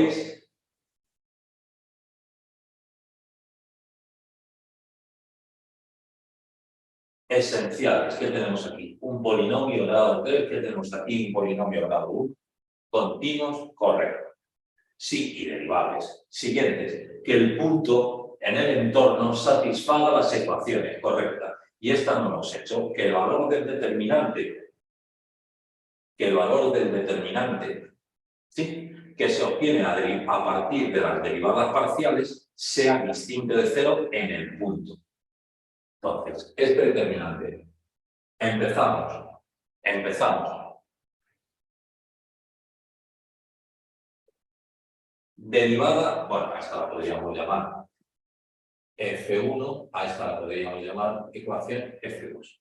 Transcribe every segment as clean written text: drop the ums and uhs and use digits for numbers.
valores esenciales. ¿Qué tenemos aquí? Un polinomio grado 3. ¿Qué tenemos aquí? Un polinomio grado 1. Continuos, correcto. Sí, y derivables. Siguientes. Que el punto en el entorno satisfaga las ecuaciones correctas. Y esta no lo hemos hecho. Que el valor del determinante, ¿sí?, que se obtiene a partir de las derivadas parciales sea distinto de 0 en el punto. Entonces, este determinante. Empezamos. Derivada, bueno, a esta la podríamos llamar F1, a esta la podríamos llamar ecuación F2.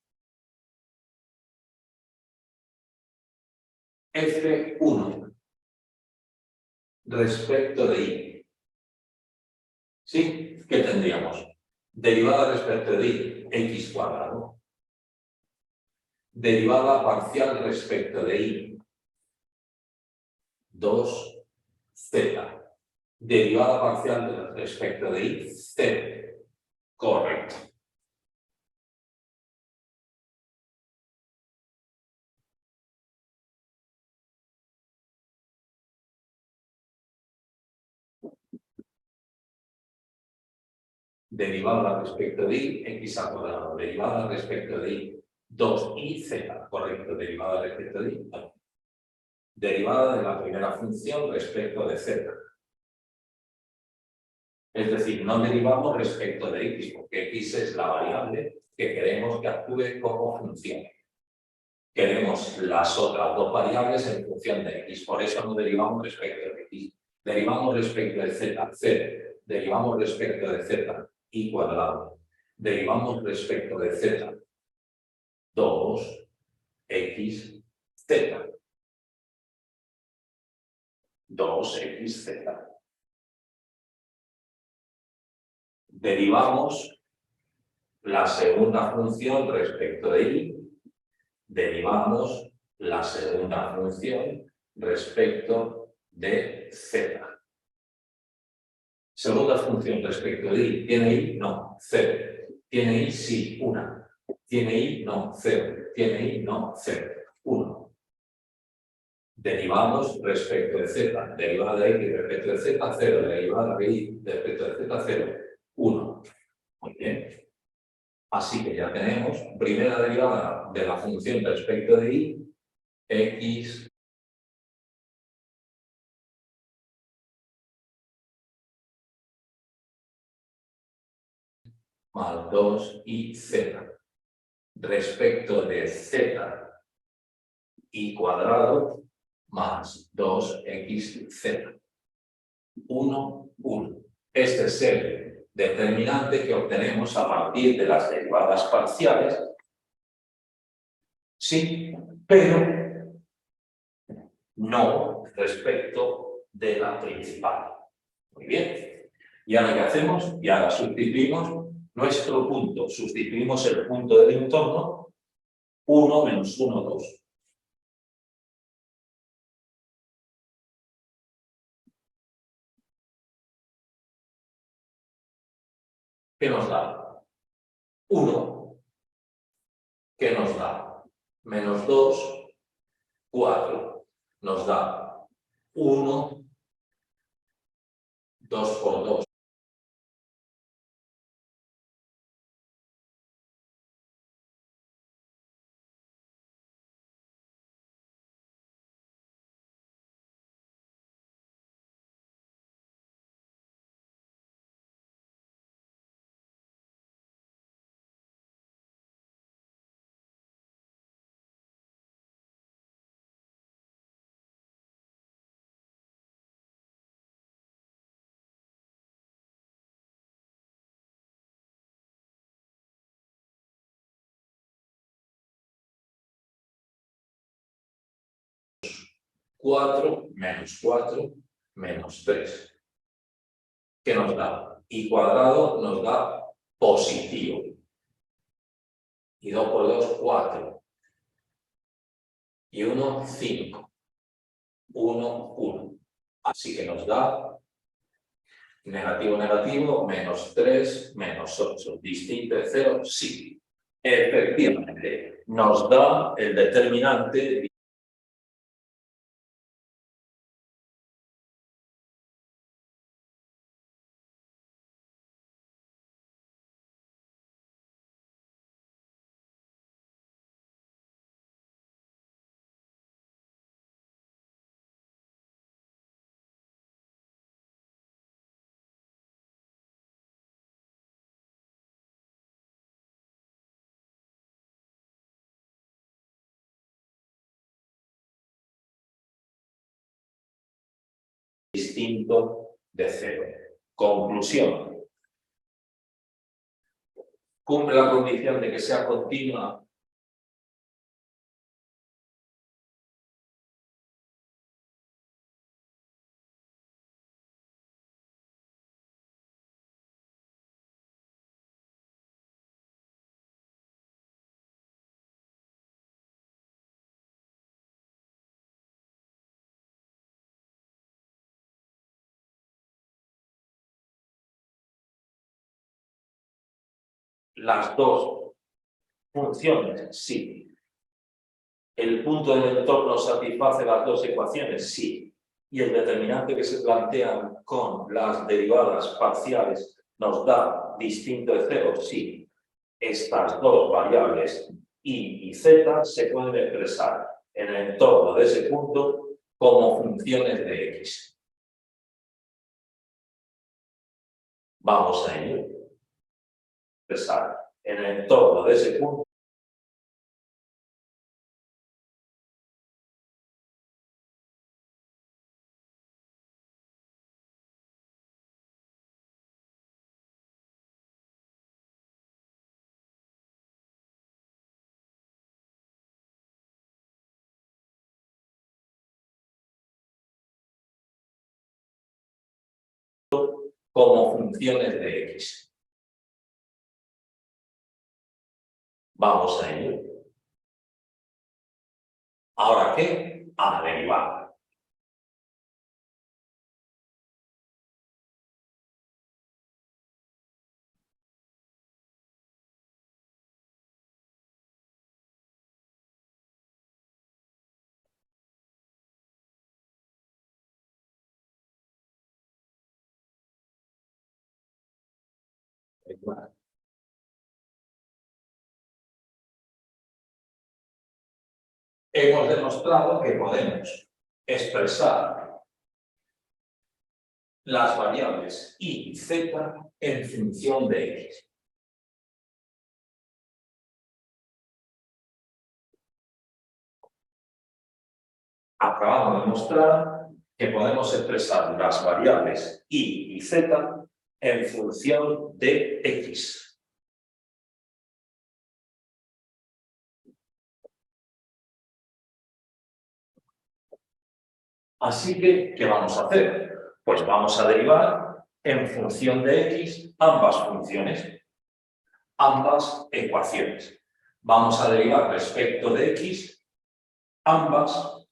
F1 respecto de I. ¿Sí? ¿Qué tendríamos? Derivada respecto de I, X cuadrado. Derivada parcial respecto de I, 2Z. Derivada parcial respecto de I, 0. Correcto. Derivada respecto de I, X al cuadrado. Derivada respecto de I, 2iz. Correcto. Derivada respecto de I. Derivada de la primera función respecto de z. Es decir, no derivamos respecto de x, porque x es la variable que queremos que actúe como función. Queremos las otras dos variables en función de x, por eso no derivamos respecto de x. Derivamos respecto de z, 0. Derivamos respecto de z, y cuadrado. Derivamos respecto de z, 2xz. 2xz. Derivamos la segunda función respecto de y. Derivamos la segunda función respecto de z. Segunda función respecto de y. ¿Tiene y? No, 0. ¿Tiene y? Sí, 1. ¿Tiene y? No, 0. ¿Tiene y? No, 0. 1. Derivamos respecto de z. Derivada de x respecto de z, 0. Derivada de y respecto de z, 0. 1. Muy bien. Así que ya tenemos primera derivada de la función respecto de y, x más 2iz respecto de z y cuadrado más 2xz. 1, 1. Este es el determinante que obtenemos a partir de las derivadas parciales. Sí, pero no respecto de la principal. Muy bien. ¿Y ahora qué hacemos? Y ahora sustituimos nuestro punto. Sustituimos el punto del entorno, 1 menos 1, 2. ¿Qué nos da? 1. ¿Qué nos da? Menos 2, 4. Nos da 1, 2 por 2. Menos 4, menos 3. ¿Qué nos da? Y cuadrado nos da positivo. Y 2 por 2, 4. Y 1, 5. 1, 1. Así que nos da negativo, negativo, menos 3, menos 8. Distinto de 0, sí. Efectivamente, nos da el determinante distinto de 0. Conclusión. Cumple la condición de que sea continua. Las dos funciones, sí. ¿El punto del entorno satisface las dos ecuaciones? Sí. Y el determinante que se plantean con las derivadas parciales nos da distinto de 0? Sí. Estas dos variables y z se pueden expresar en el entorno de ese punto como funciones de x. Vamos a ello. Expresar en el entorno de ese punto como funciones de x. Vamos a ello. ¿Ahora qué? A derivar. Hemos demostrado que podemos expresar las variables y z en función de x. Acabamos de demostrar que podemos expresar las variables y z en función de x. Así que, ¿qué vamos a hacer? Pues vamos a derivar en función de x ambas funciones, ambas ecuaciones. Vamos a derivar respecto de x ambas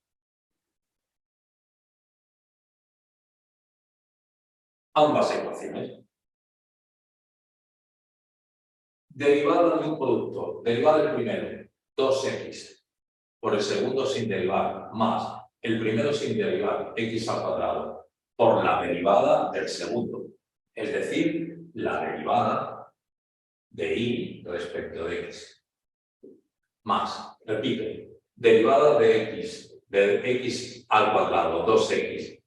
ecuaciones. Derivada de un producto. Derivada del primero, 2x, por el segundo sin derivar, más el primero sin derivar, x al cuadrado, por la derivada del segundo. Es decir, la derivada de y respecto de x. Más, repito, derivada de x al cuadrado, 2x,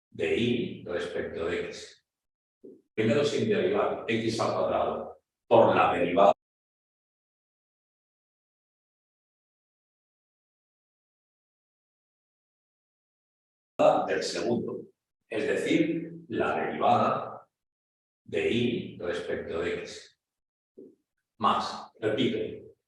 de y respecto de x. Primero sin derivar, x al cuadrado, por la derivada del segundo. Es decir, la derivada de y respecto de x. Más, repito,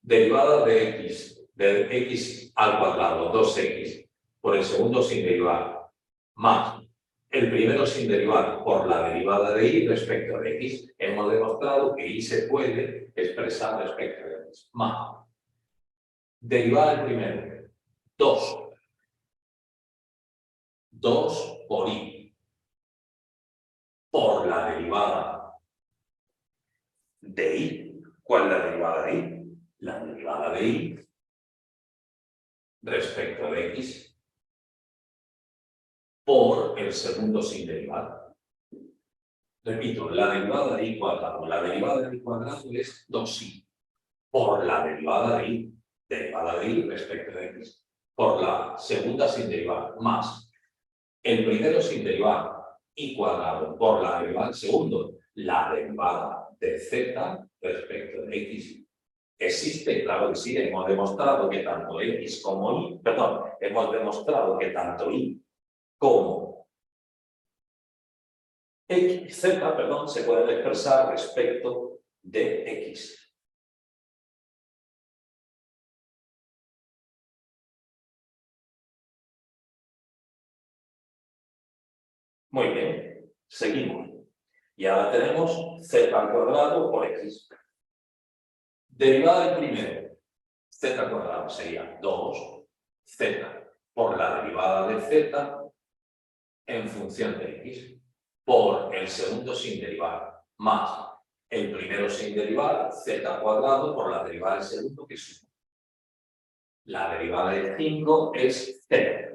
derivada de x al cuadrado, 2x, por el segundo sin derivar, más el primero sin derivar por la derivada de y respecto de x. Hemos demostrado que y se puede expresar respecto de x. Más, derivada del primero, 2. 2 por i. Por la derivada de i. ¿Cuál es la derivada de i? La derivada de i respecto de x por el segundo sin derivar. Repito, la derivada de i cuadrado. La derivada de i cuadrado es 2i por la derivada de i respecto de x, por la segunda sin derivar, más el primero sin derivar, i cuadrado, por la derivada del segundo, la derivada de z respecto de x. ¿Existe? Claro que sí, hemos demostrado que tanto x como y, perdón, hemos demostrado que tanto y como x, z, perdón, se pueden expresar respecto de x. Muy bien, seguimos. Y ahora tenemos z al cuadrado por x. Derivada del primero, z al cuadrado sería 2z por la derivada de z en función de x, por el segundo sin derivar, más el primero sin derivar, z al cuadrado por la derivada del segundo, que es 1. La derivada de 5 es 0.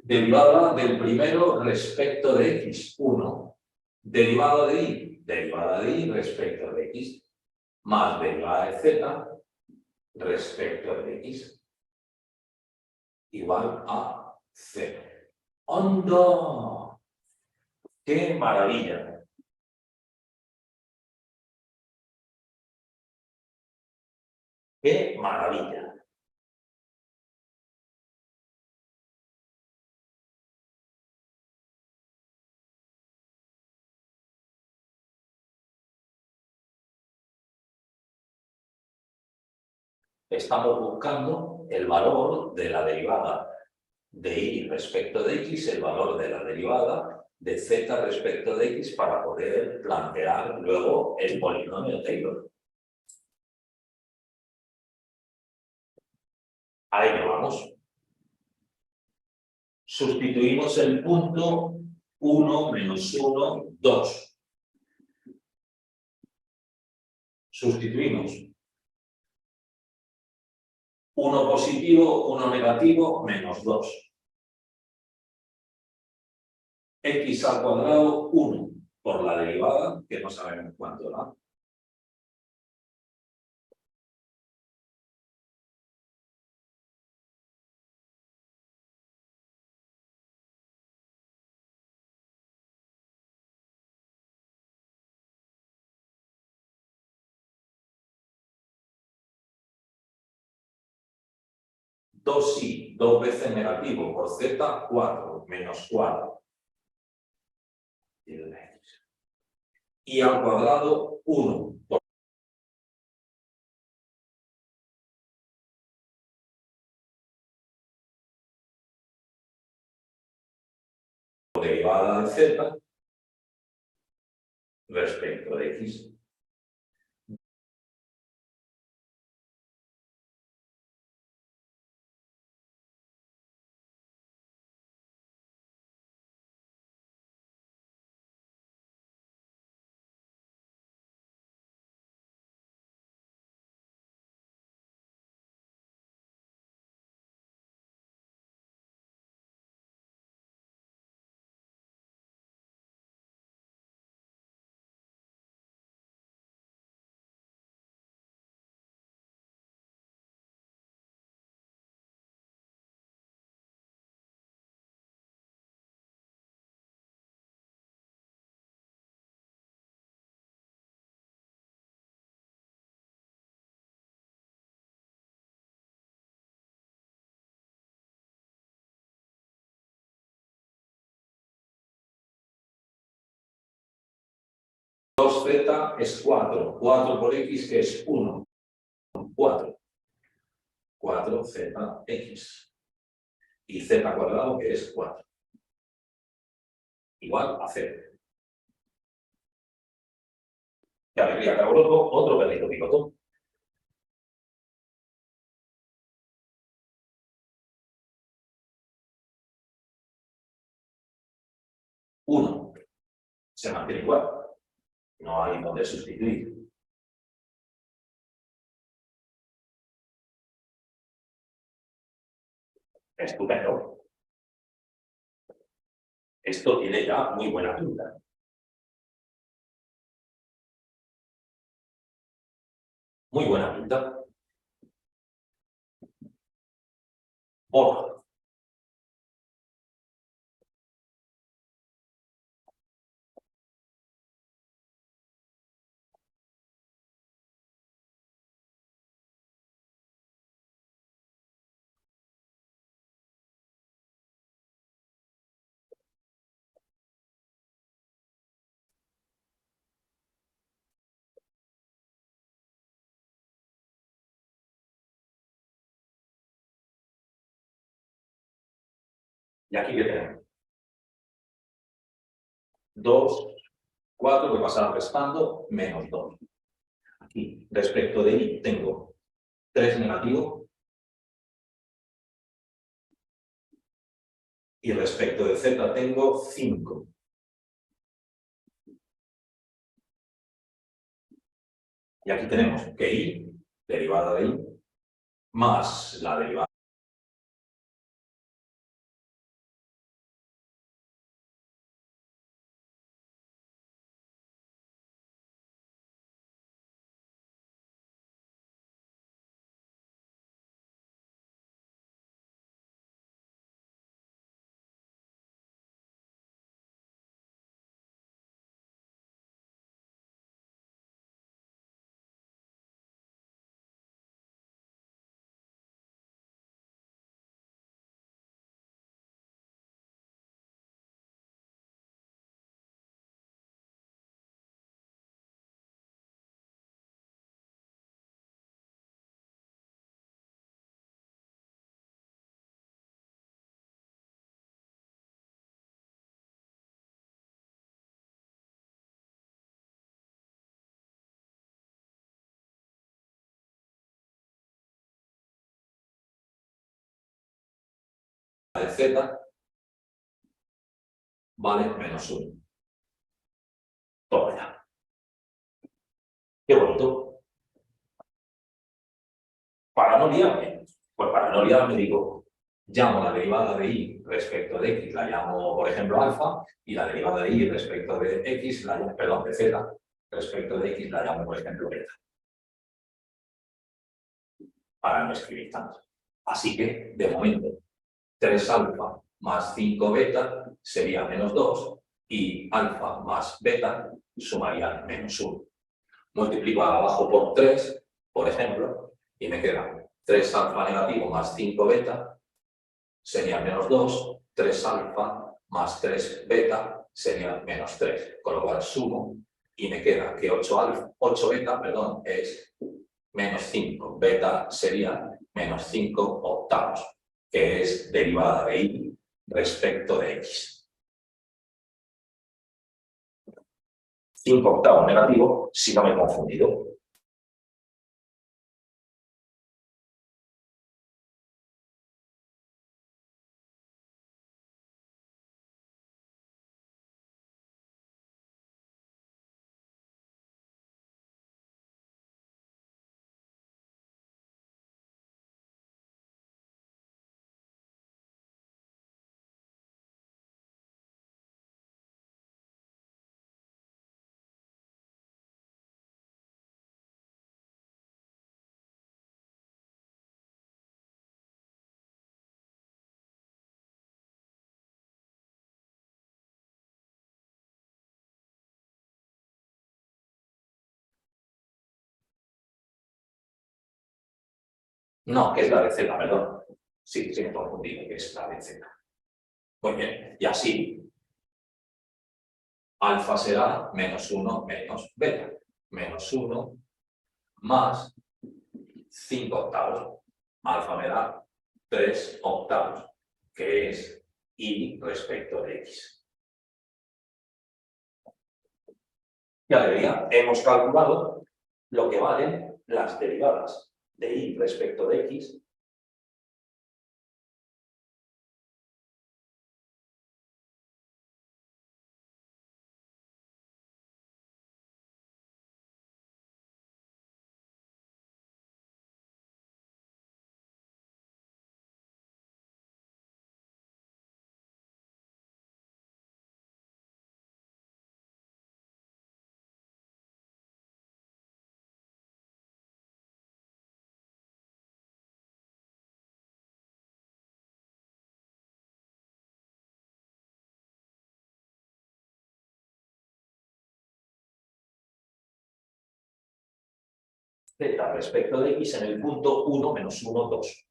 Derivada del primero respecto de x, 1. Derivada de i respecto de x, más derivada de z respecto de x, igual a 0. ¡Anda! ¡Qué maravilla! ¡Qué maravilla! Estamos buscando el valor de la derivada de y respecto de x, el valor de la derivada de z respecto de x para poder plantear luego el polinomio Taylor. A ello vamos. Sustituimos el punto 1 menos 1, 2. Sustituimos 1 positivo, 1 negativo, menos 2. X al cuadrado, 1 por la derivada, que no sabemos cuánto da. Dos y 2 veces negativo por z, 4, menos 4. Y al cuadrado, 1 por derivada de z respecto de x. Z es 4. 4 por x, que es 1. 4. 4zx. Y z cuadrado, que es 4. Igual a 0. ¡Qué alegría! Que hago otro perrito picotón. 1 se mantiene igual. No hay donde sustituir. Estupendo. Esto tiene ya muy buena pinta. Muy buena pinta. Borja. Y aquí que tenemos 2, 4, que pasar restando, menos 2. Aquí, respecto de y, tengo 3 negativo. Y respecto de z tengo 5. Y aquí tenemos que y, derivada de y, más la derivada de z vale menos 1. Toma ya. Qué bonito. Para no liarme, pues para no liarme digo, llamo la derivada de y respecto de x, la llamo, por ejemplo, alfa, y la derivada de y respecto de x, perdón, de z, respecto de x, la llamo, por ejemplo, beta. Para no escribir tanto. Así que, de momento, 3 alfa más 5 beta sería menos 2, y alfa más beta sumaría menos 1. Multiplico abajo por 3, por ejemplo, y me queda 3 alfa negativo más 5 beta sería menos 2, 3 alfa más 3 beta sería menos 3, con lo cual sumo y me queda que 8 beta, perdón, es menos 5, beta sería menos 5 octavos, que es derivada de y respecto de x. 5 octavos negativo, si no me he confundido. No, que es la de z, perdón. Sí, me he confundido, que es la de z. Muy bien, y así, alfa será menos 1 menos beta. Menos 1 más 5 octavos. Alfa me da 3 octavos, que es y respecto de x. Ya vería, hemos calculado lo que valen las derivadas de y respecto de x z respecto de x en el punto 1, menos 1, 2.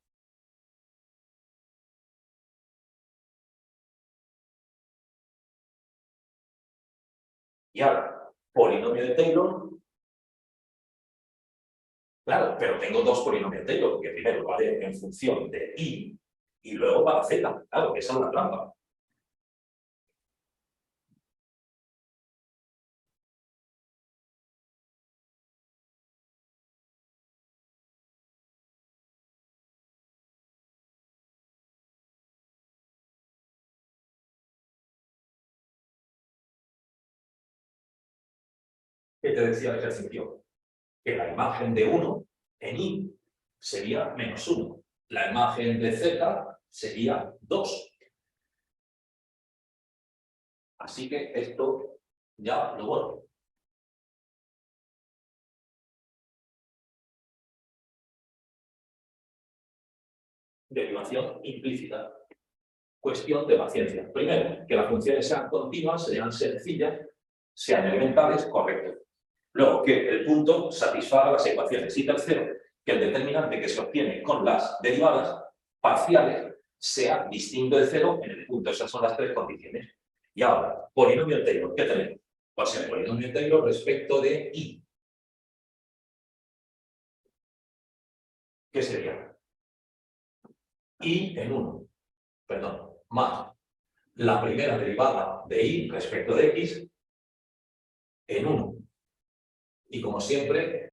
Y ahora, polinomio de Taylor. Claro, pero tengo dos polinomios de Taylor, porque primero vale en función de y luego para z. Claro, esa es la trampa. ¿Qué te decía el ejercicio? Que la imagen de 1 en y sería menos 1. La imagen de z sería 2. Así que esto ya lo borro. Derivación implícita. Cuestión de paciencia. Primero, que las funciones sean continuas, sean sencillas, sean elementales, correcto. Luego, que el punto satisfaga las ecuaciones. Y tercero, que el determinante que se obtiene con las derivadas parciales sea distinto de cero en el punto. Esas son las tres condiciones. Y ahora, polinomio de Taylor, ¿qué tenemos? Pues el polinomio de Taylor respecto de y. ¿Qué sería? Y en 1, perdón, más la primera derivada de y respecto de x en 1. Y como siempre,